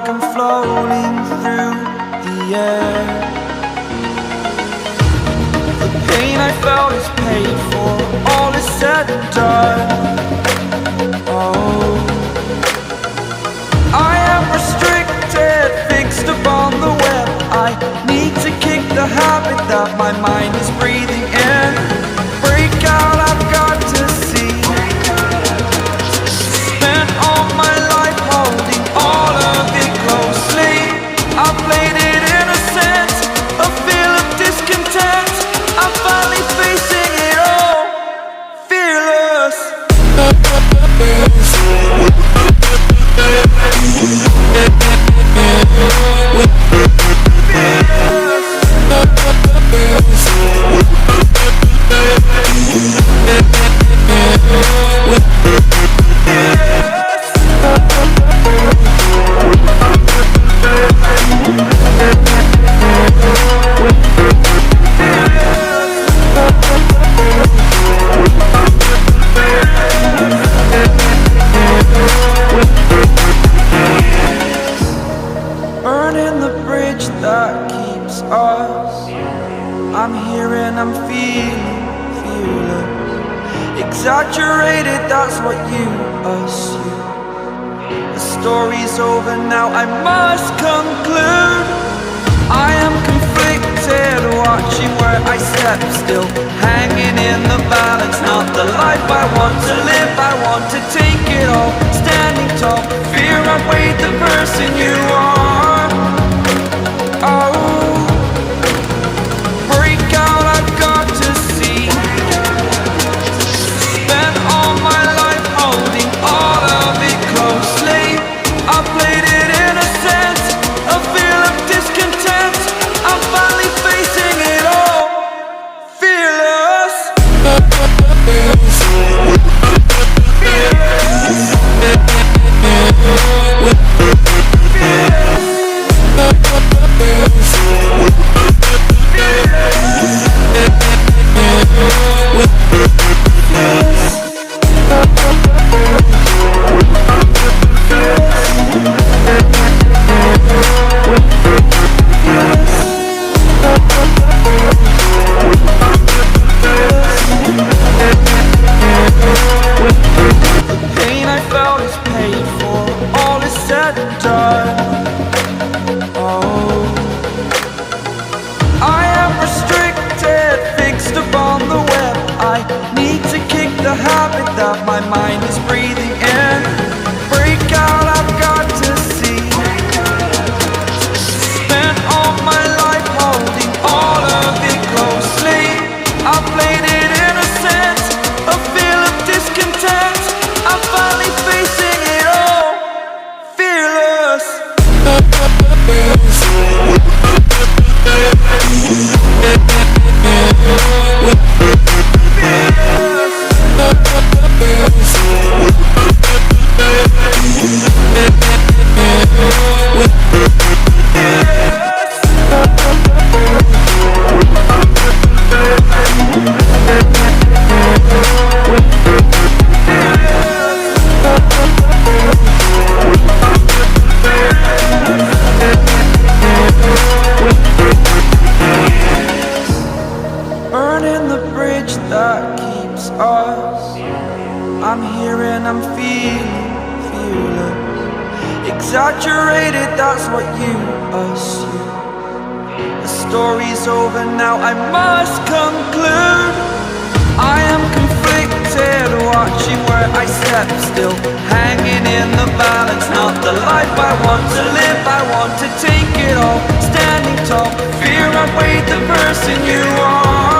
like I'm floating through the air. The pain I felt is paid for, all is said and done. Oh, I am restricted, fixed upon the web. I need to kick the habit that my mind is breathing in. Break out, I've got to see. Spent all my life holding all of it closely. I played it innocent, a feel of discontent. I'm finally facing it all, fearless. Burning the bridge that keeps us. I'm here and I'm feeling fearless. Exaggerated, that's what you assume. The story's over now, I must conclude. I am conflicted, watching where I step still, hanging in the balance. Not the life I want to live, I want to take it all. Standing tall, fear outweighed the person you are. Oh, break out, I've got to see. Spent all my life holding all of it closely. I played it innocent, a feel of discontent. I'm finally facing it all, fearless. That my mind is breathing in. Break out, I've got to see. Spent all my life holding all of it closely. I played it innocent, a feel of discontent. I'm finally facing it all, fearless. Burning the bridge that keeps us. I'm here and I'm feeling fearless. Exaggerated, that's what you assume. The story's over now, I must conclude. I am conflicted, watching where I step still, hanging in the balance. Not the life I want to live, I want to take it all. Standing tall, fear outweighed the person you are.